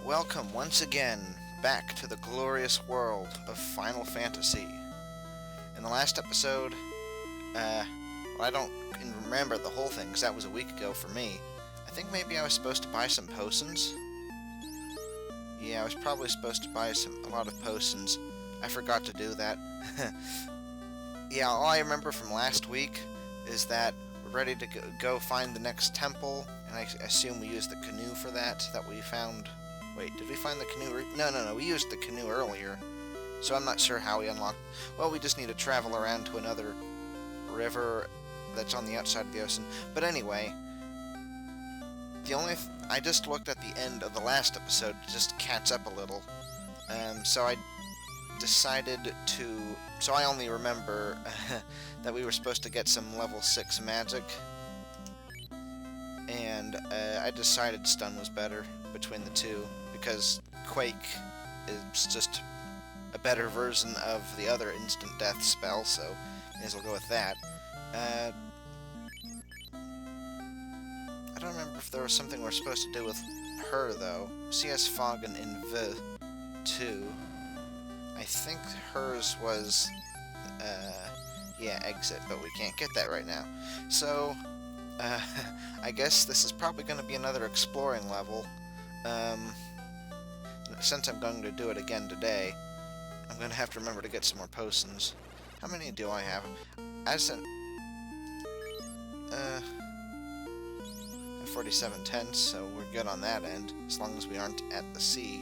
Welcome once again back to the glorious world of Final Fantasy. In the last episode, I don't remember the whole thing because that was a week ago for me. I think maybe I was supposed to buy some potions. Yeah, I was probably supposed to buy a lot of potions. I forgot to do that. Yeah, all I remember from last week is that we're ready to go find the next temple, and I assume we used the canoe for that we found. Wait, did we find the canoe? No, we used the canoe earlier, so I'm not sure how we unlocked. Well, we just need to travel around to another river that's on the outside of the ocean. But anyway, I just looked at the end of the last episode to just catch up a little, so I decided to. So I only remember that we were supposed to get some level 6 magic, and I decided stun was better between the two because Quake is just a better version of the other instant death spell, so may as well go with that. I don't remember if there was something we're supposed to do with her, though. CS Foggen in V 2. I think hers was, yeah, exit, but we can't get that right now. So, I guess this is probably going to be another exploring level. Since I'm going to do it again today, I'm going to have to remember to get some more potions. How many do I have? As an 47 tenths, so we're good on that end, as long as we aren't at the sea.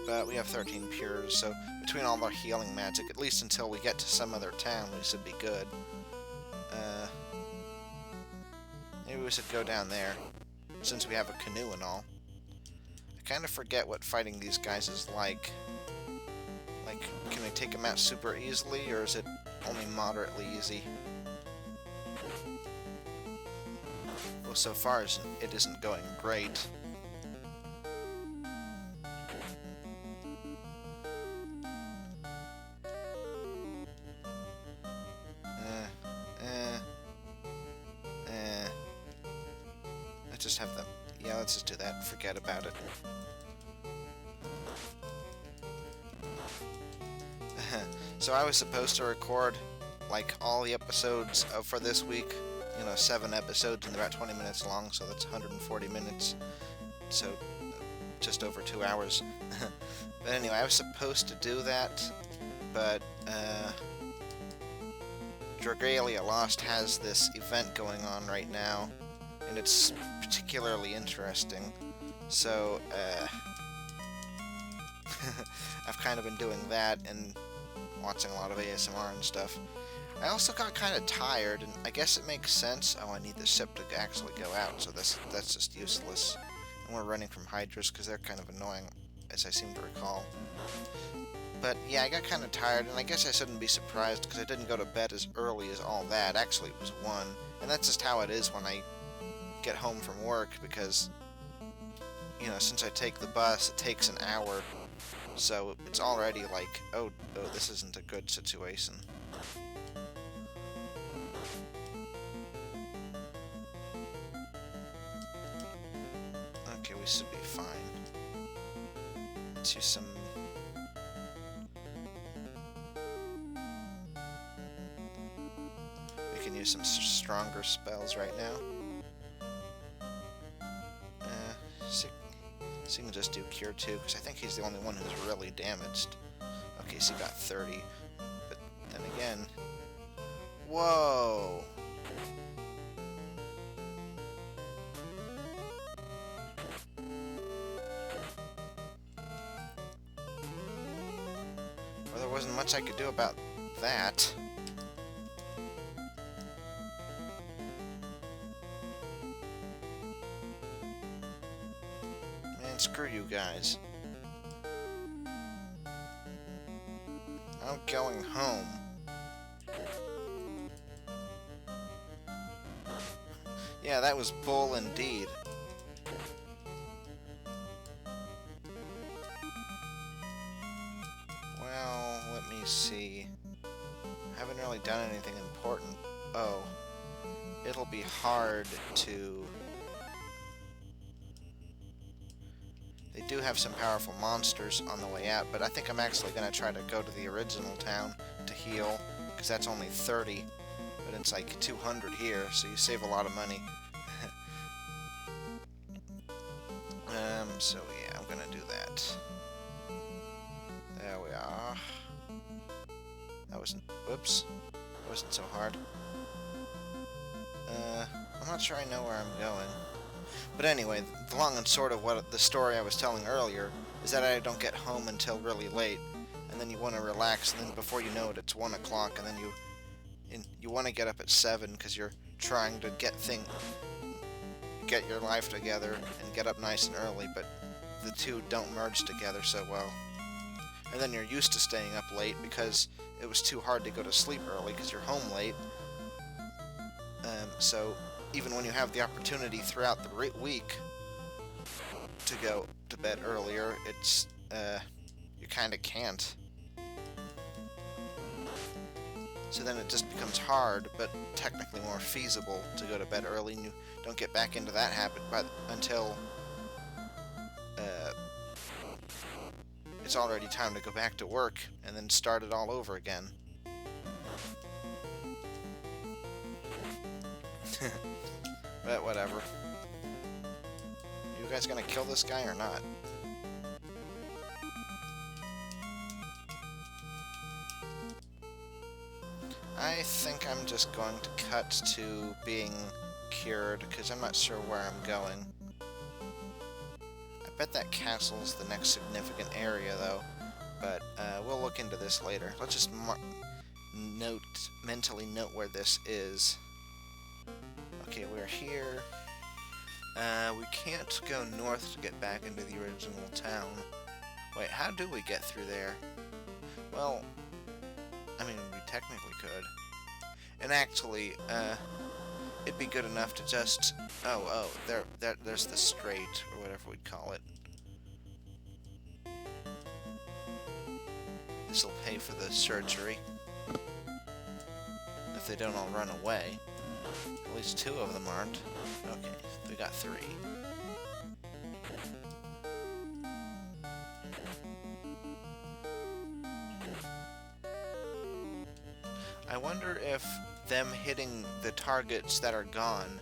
But we have 13 pures, so between all our healing magic, at least until we get to some other town, we should be good. Maybe we should go down there, since we have a canoe and all. I kind of forget what fighting these guys is like. Like, can we take them out super easily, or is it only moderately easy? Well, so far it isn't going great. Let's just have them. Yeah, let's just do that. Forget about it. So I was supposed to record, like, all the episodes for this week. 7 episodes and they're about 20 minutes long, so that's 140 minutes. So, just over 2 hours. But anyway, I was supposed to do that, but, Dragalia Lost has this event going on right now, and it's particularly interesting. So, I've kind of been doing that and watching a lot of ASMR and stuff. I also got kind of tired, and I guess it makes sense. Oh, I need the ship to actually go out, so that's just useless. And we're running from Hydras because they're kind of annoying, as I seem to recall. But yeah, I got kind of tired, and I guess I shouldn't be surprised because I didn't go to bed as early as all that. Actually, it was 1, and that's just how it is when I get home from work because, since I take the bus, it takes an hour. So it's already like, oh, this isn't a good situation. Okay, we should be fine. Let's use some... We can use some stronger spells right now. So you can just do Cure 2, because I think he's the only one who's really damaged. Okay, so he got 30. But then again... Whoa! Well, there wasn't much I could do about that. Screw you guys. I'm going home. Yeah, that was bull indeed. Well, let me see. I haven't really done anything important. Oh. It'll be hard to... do have some powerful monsters on the way out, but I think I'm actually going to try to go to the original town to heal, because that's only 30, but it's like 200 here, so you save a lot of money. So yeah, I'm going to do that. There we are. That wasn't... Whoops. That wasn't so hard. I'm not sure I know where I'm going. But anyway, the long and short of what the story I was telling earlier is that I don't get home until really late, and then you want to relax, and then before you know it, it's 1 o'clock, and then you want to get up at 7 because you're trying to get your life together and get up nice and early, but the two don't merge together so well. And then you're used to staying up late because it was too hard to go to sleep early because you're home late. So even when you have the opportunity throughout the week to go to bed earlier, it's you kind of can't. So then it just becomes hard, but technically more feasible to go to bed early, and you don't get back into that habit until it's already time to go back to work and then start it all over again. But whatever. You guys gonna kill this guy or not? I think I'm just going to cut to being cured, because I'm not sure where I'm going. I bet that castle's the next significant area, though, but we'll look into this later. Let's just mentally note where this is. Okay, we're here. We can't go north to get back into the original town. Wait, how do we get through there? Well, I mean, we technically could. And actually, it'd be good enough to just... there's the strait, or whatever we'd call it. This'll pay for the surgery. If they don't all run away. At least 2 of them aren't. Okay, we got 3. I wonder if them hitting the targets that are gone,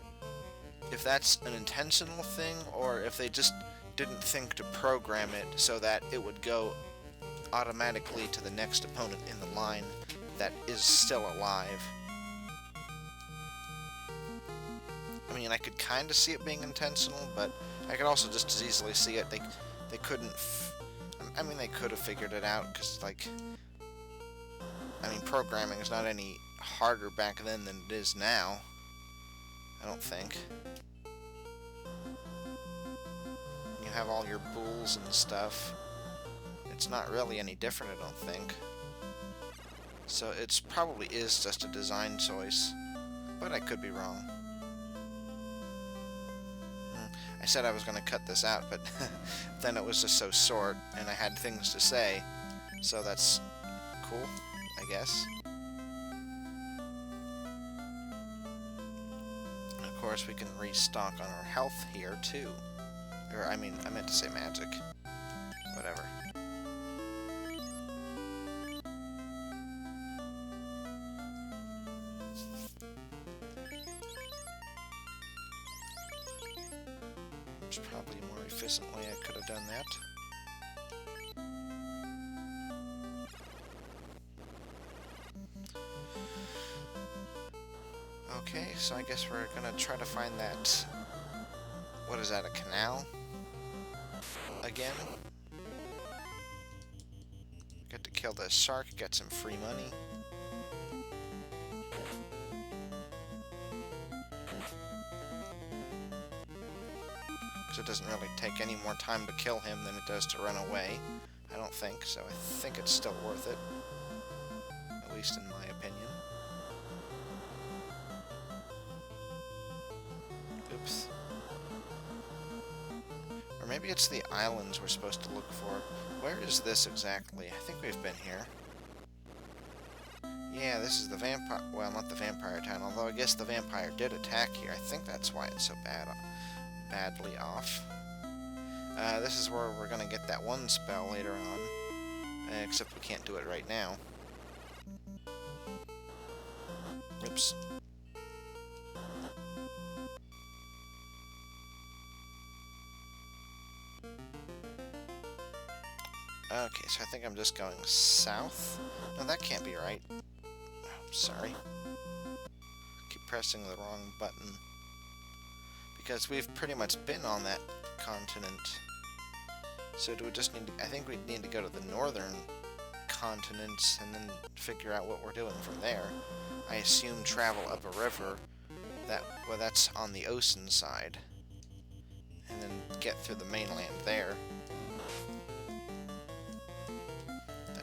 if that's an intentional thing, or if they just didn't think to program it so that it would go automatically to the next opponent in the line that is still alive. I mean, I could kind of see it being intentional, but I could also just as easily see it. They couldn't... I mean, they could have figured it out, because, like... I mean, programming is not any harder back then than it is now. I don't think. You have all your bools and stuff. It's not really any different, I don't think. So it's probably is just a design choice, but I could be wrong. I said I was going to cut this out, but then it was just so short, and I had things to say, so that's cool, I guess. And of course, we can restock on our health here, too. Or, I mean, I meant to say magic. Whatever. There's probably a more efficient way I could have done that. Okay, so I guess we're gonna try to find that... What is that, a canal? Again? Get to kill the shark, get some free money. Because it doesn't really take any more time to kill him than it does to run away. I don't think, so I think it's still worth it. At least in my opinion. Oops. Or maybe it's the islands we're supposed to look for. Where is this exactly? I think we've been here. Yeah, this is the vampire... Well, not the vampire town, although I guess the vampire did attack here. I think that's why it's so badly off. This is where we're gonna get that one spell later on. Except we can't do it right now. Oops. Okay, so I think I'm just going south. No, that can't be right. Oh, sorry. Keep pressing the wrong button. Because we've pretty much been on that continent. So do we just need to, I think we need to go to the northern continent and then figure out what we're doing from there. I assume travel up a river. Well, that's on the ocean side. And then get through the mainland there.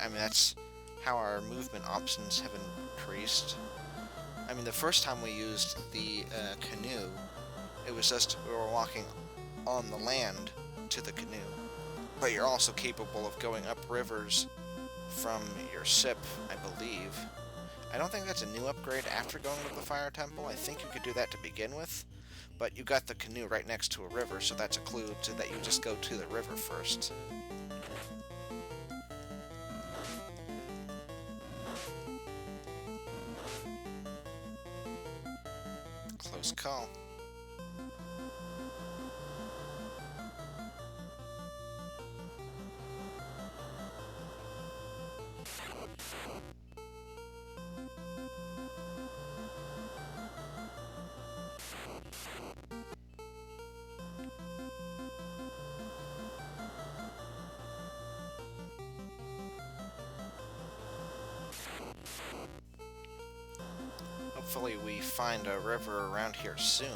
I mean, that's how our movement options have increased. I mean, the first time we used the canoe, it was just we were walking on the land to the canoe. But you're also capable of going up rivers from your ship, I believe. I don't think that's a new upgrade after going to the Fire Temple. I think you could do that to begin with. But you got the canoe right next to a river, so that's a clue to that you just go to the river first. Close call. Hopefully we find a river around here soon.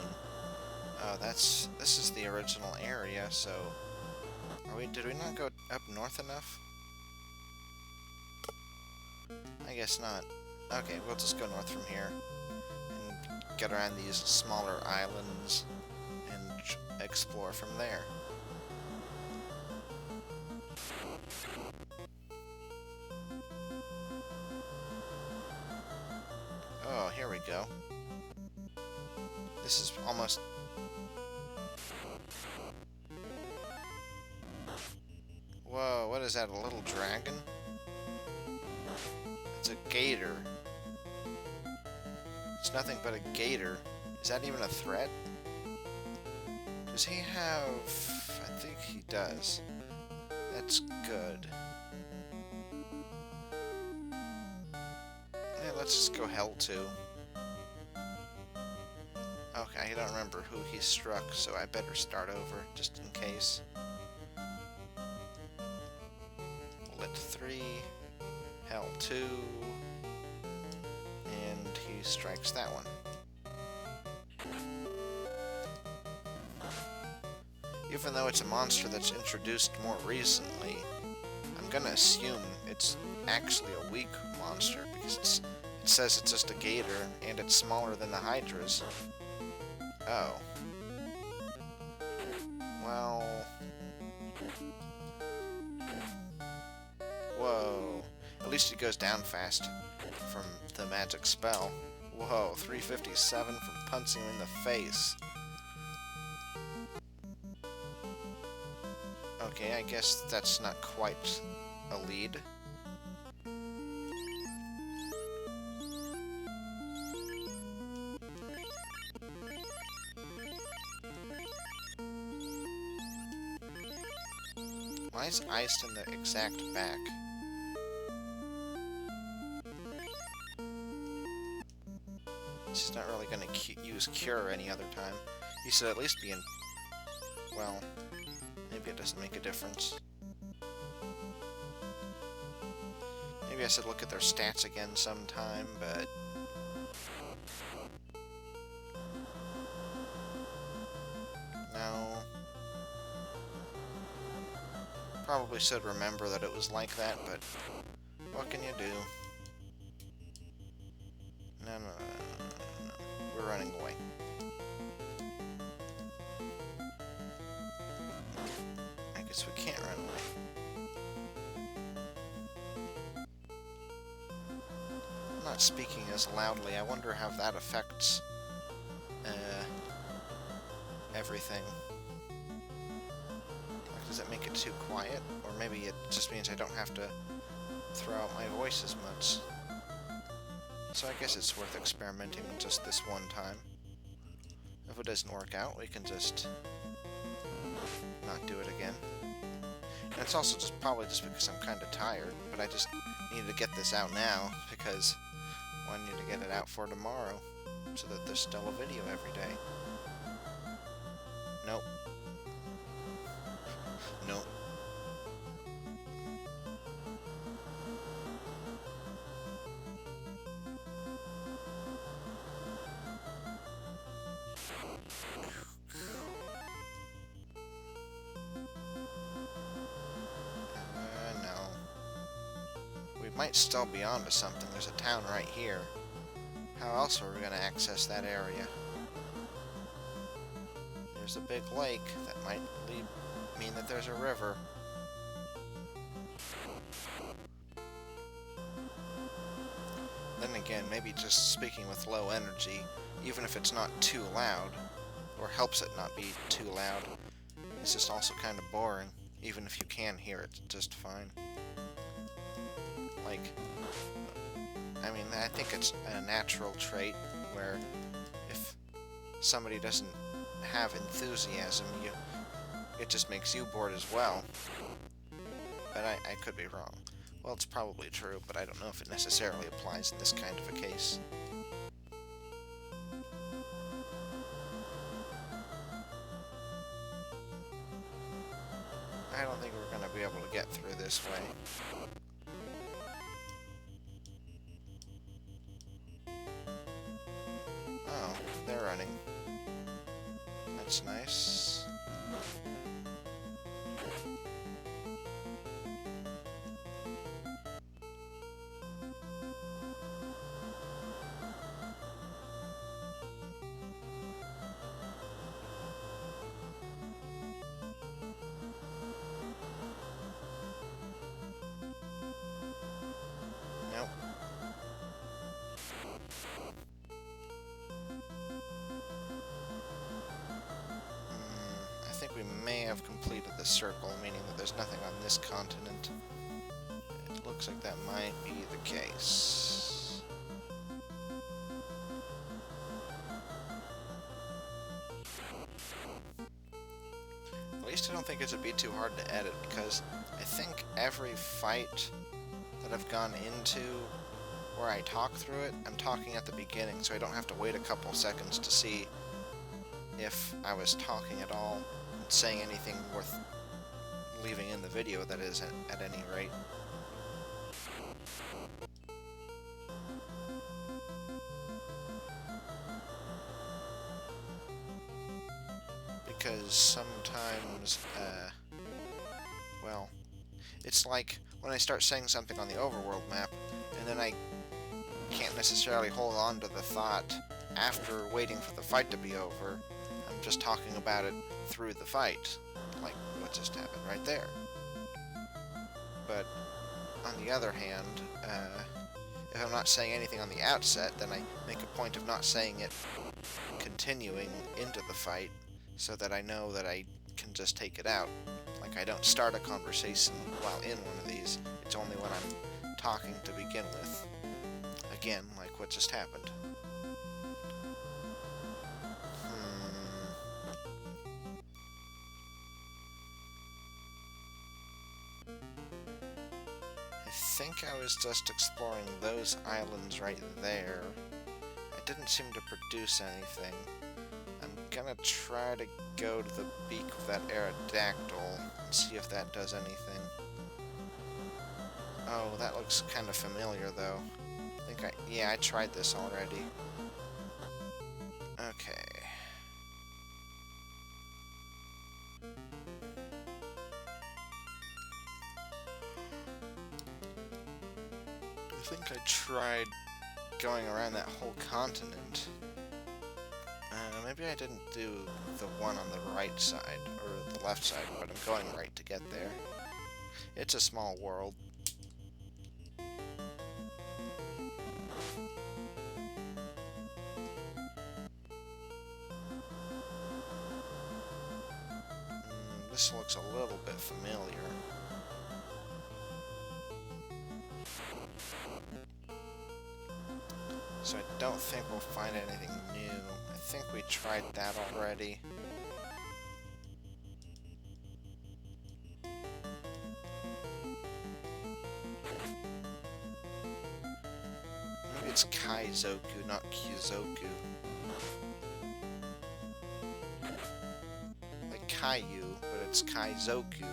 This is the original area, so did we not go up north enough? I guess not. Okay, we'll just go north from here and get around these smaller islands and explore from there. Oh, here we go. This is almost... Whoa, what is that, a little dragon? It's a gator. It's nothing but a gator. Is that even a threat? Does he have... I think he does. That's good. Yeah, let's just go Hell 2. Okay, I don't remember who he struck, so I better start over, just in case. Lit 3, Hell 2, and he strikes that one. Even though it's a monster that's introduced more recently, I'm gonna assume it's actually a weak monster, because it says it's just a gator, and it's smaller than the Hydras. Oh. Well... Whoa. At least it goes down fast from the magic spell. Whoa, 357 from punching him in the face. Okay, I guess that's not quite a lead. Why is iced in the exact back? She's not really going to use Cure any other time. You should at least be in... Well, maybe it doesn't make a difference. Maybe I should look at their stats again sometime, but... No. Probably should remember that it was like that, but what can you do? No. We're running away. I guess we can't run away. I'm not speaking as loudly. I wonder how that affects everything. Does it too quiet, or maybe it just means I don't have to throw out my voice as much. So I guess it's worth experimenting just this one time. If it doesn't work out, we can just not do it again. And it's also just probably just because I'm kind of tired, but I just need to get this out now because I need to get it out for tomorrow so that there's still a video every day. Nope. Nope. Might still be onto something. There's a town right here. How else are we going to access that area? There's a big lake that might mean that there's a river. Then again, maybe just speaking with low energy, even if it's not too loud, or helps it not be too loud, it's just also kind of boring, even if you can hear it just fine. Like, I mean, I think it's a natural trait where if somebody doesn't have enthusiasm, it just makes you bored as well. But I could be wrong. Well, it's probably true, but I don't know if it necessarily applies in this kind of a case. I don't think we're going to be able to get through this way. Oh, they're running. That's nice. Nope. I think we may have completed the circle, meaning that there's nothing on this continent. It looks like that might be the case. At least I don't think it would be too hard to edit, because I think every fight that I've gone into where I talk through it, I'm talking at the beginning, so I don't have to wait a couple seconds to see if I was talking at all, and saying anything worth leaving in the video, that is, at any rate. Because sometimes, well, it's like when I start saying something on the overworld map, and then I can't necessarily hold on to the thought after waiting for the fight to be over. I'm just talking about it through the fight, like what just happened right there. But on the other hand, if I'm not saying anything on the outset, then I make a point of not saying it continuing into the fight, so that I know that I can just take it out. Like, I don't start a conversation while in one of these. It's only when I'm talking to begin with. Again, like what just happened. I think I was just exploring those islands right there. It didn't seem to produce anything. I'm gonna try to go to the beak of that Aerodactyl and see if that does anything. Oh, that looks kind of familiar, though. Yeah, I tried this already. Okay. I think I tried going around that whole continent. Maybe I didn't do the one on the right side, or the left side, but I'm going right to get there. It's a small world. this looks a little bit familiar. So I don't think we'll find anything new. I think we tried that already. Maybe it's Kaizoku, not Kizoku. Like Caillou, but it's Kaizoku,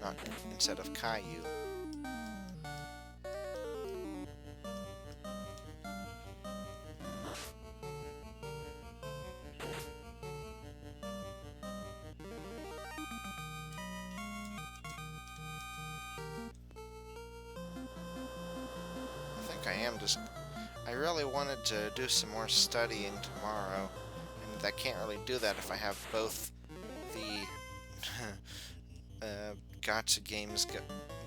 not instead of Caillou. I really wanted to do some more studying tomorrow, and I can't really do that if I have both the gacha games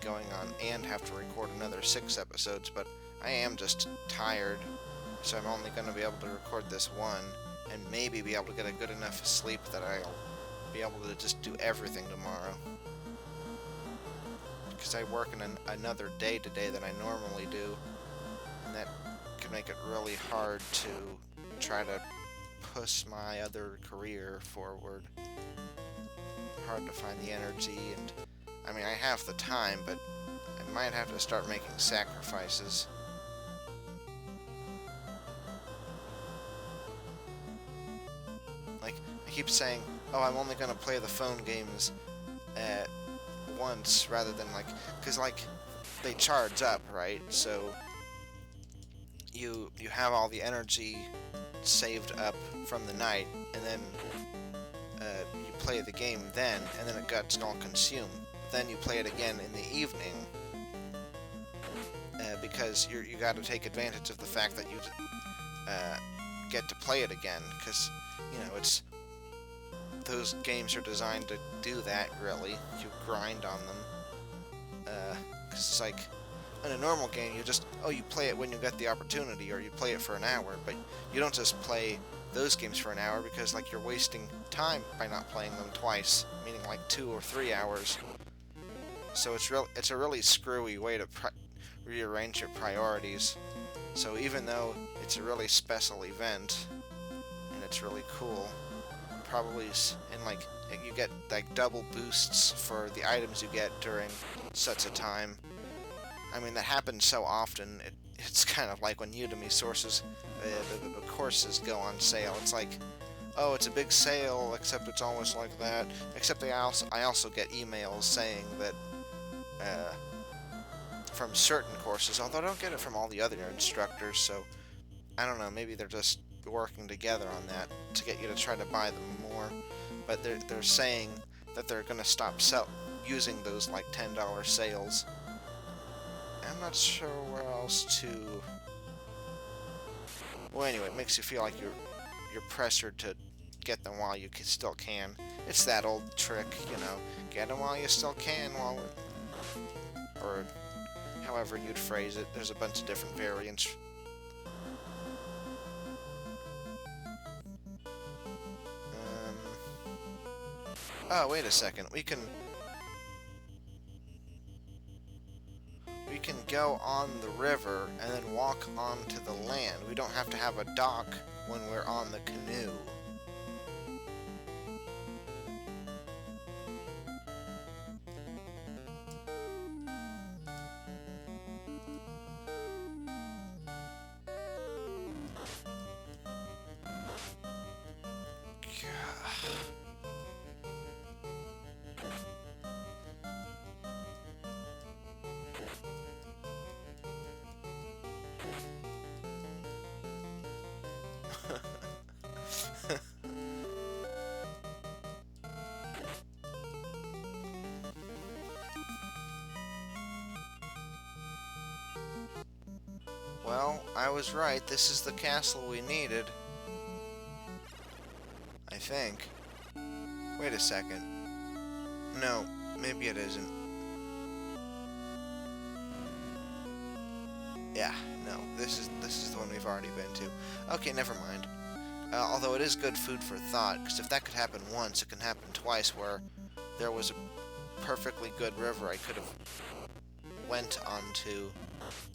going on and have to record another 6 episodes, but I am just tired, so I'm only going to be able to record this one, and maybe be able to get a good enough sleep that I'll be able to just do everything tomorrow. Because I work in another day today than I normally do, and that could make it really hard to try to push my other career forward. Hard to find the energy, and I mean, I have the time, but I might have to start making sacrifices. Like, I keep saying, oh, I'm only gonna play the phone games at once rather than like, because like they charge up, right? So you have all the energy saved up from the night, and then you play the game then, and then it gets all consumed. Then you play it again in the evening, because you got to take advantage of the fact that you get to play it again, because you know those games are designed to do that. Really, you grind on them, because it's like, in a normal game, you play it when you get the opportunity, or you play it for an hour, but you don't just play those games for an hour, because like you're wasting time by not playing them twice, meaning like 2 or 3 hours. So it's a really screwy way to rearrange your priorities. So even though it's a really special event, and it's really cool, probably you get like double boosts for the items you get during such a time. I mean, that happens so often, it's kind of like when Udemy sources, the courses go on sale. It's like, oh, it's a big sale, except it's almost like that. Except I also get emails saying that, from certain courses, although I don't get it from all the other instructors, so I don't know, maybe they're just working together on that to get you to try to buy them more. But they're saying that they're going to stop using those like $10 sales. I'm not sure where else to. Well, anyway, it makes you feel like you're pressured to get them while you still can. It's that old trick, you know, get them while you still can, or however you'd phrase it. There's a bunch of different variants. Oh, wait a second. We can go on the river and then walk onto the land. We don't have to have a dock when we're on the canoe. Well, I was right. This is the castle we needed. I think. Wait a second. No, maybe it isn't. Yeah, no. This is the one we've already been to. Okay, never mind. Although it is good food for thought, because if that could happen once, it can happen twice, where there was a perfectly good river I could have went onto,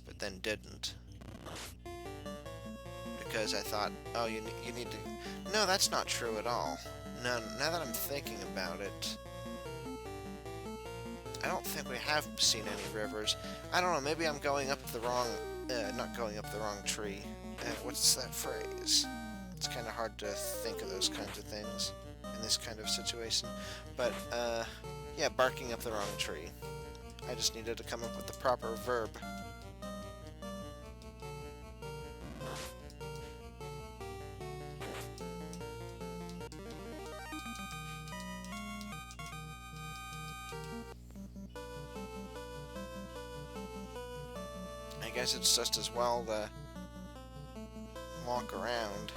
but then didn't. Because I thought, oh, you need to... No, that's not true at all. No, now that I'm thinking about it, I don't think we have seen any rivers. I don't know, maybe I'm going up the wrong... not going up the wrong tree. What's that phrase? It's kind of hard to think of those kinds of things in this kind of situation. But, yeah, barking up the wrong tree. I just needed to come up with the proper verb. I guess it's just as well to walk around.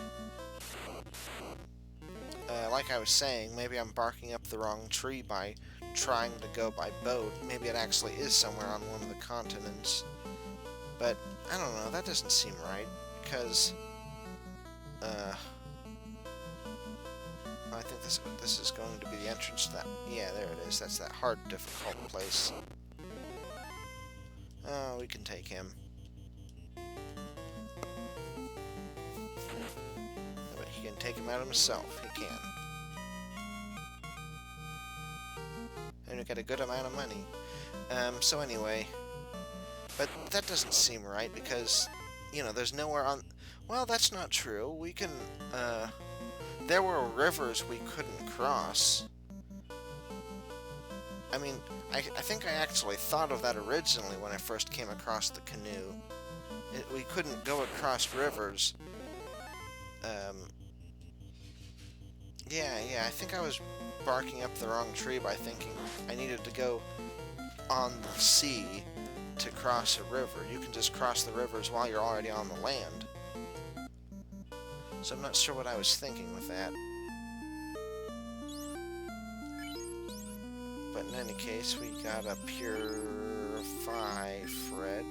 Like I was saying, maybe I'm barking up the wrong tree by trying to go by boat. Maybe it actually is somewhere on one of the continents. But, I don't know, that doesn't seem right, because, I think this is going to be the entrance to that. Yeah, there it is. That's that hard, difficult place. Oh, we can take him. But he can take him out himself. He can. And we get a good amount of money. So anyway, but that doesn't seem right because, you know, there's nowhere on... Well, that's not true. We can, there were rivers we couldn't cross. I mean, I think I actually thought of that originally when I first came across the canoe. We couldn't go across rivers. Yeah, I think I was barking up the wrong tree by thinking I needed to go on the sea to cross a river. You can just cross the rivers while you're already on the land. So I'm not sure what I was thinking with that. But in any case, we got a Purify Fred.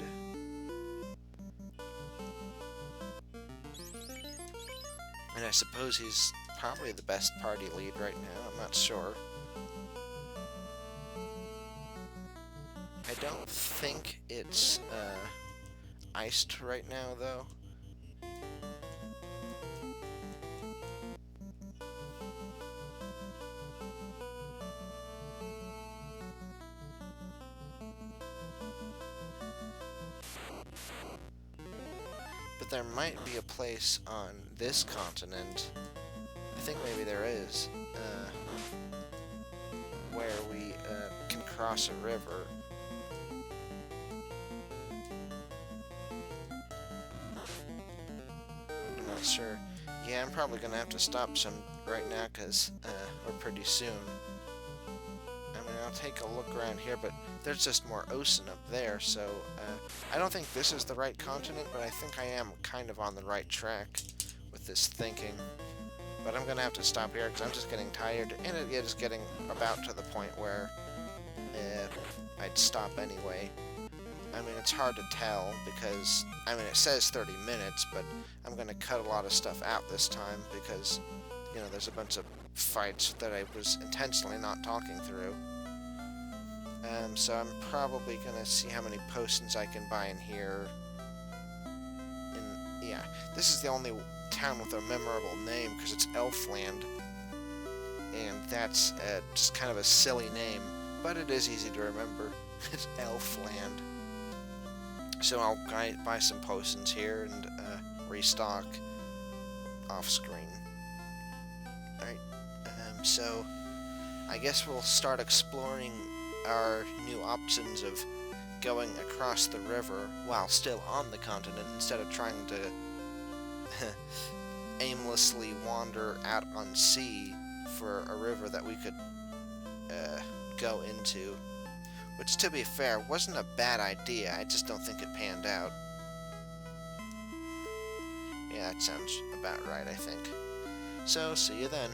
And I suppose he's probably the best party lead right now, I'm not sure. I don't think it's iced right now, though. But there might be a place on this continent, I think maybe there is, where we can cross a river. I'm not sure. Yeah, I'm probably gonna have to stop some right now because we're pretty soon. I mean, I'll take a look around here, but there's just more ocean up there, so I don't think this is the right continent, but I think I am kind of on the right track with this thinking. But I'm gonna have to stop here because I'm just getting tired, and it is getting about to the point where I'd stop anyway. I mean, it's hard to tell because, I mean, it says 30 minutes, but I'm gonna cut a lot of stuff out this time because, you know, there's a bunch of fights that I was intentionally not talking through. So I'm probably gonna see how many potions I can buy in here. And yeah, this is the only town with a memorable name because it's Elfland, and that's just kind of a silly name, but it is easy to remember. It's Elfland. So I'll buy some potions here and restock off screen. Alright, so I guess we'll start exploring our new options of going across the river while still on the continent instead of trying to aimlessly wander out on sea for a river that we could go into. Which, to be fair, wasn't a bad idea, I just don't think it panned out. Yeah, that sounds about right, I think. So, see you then.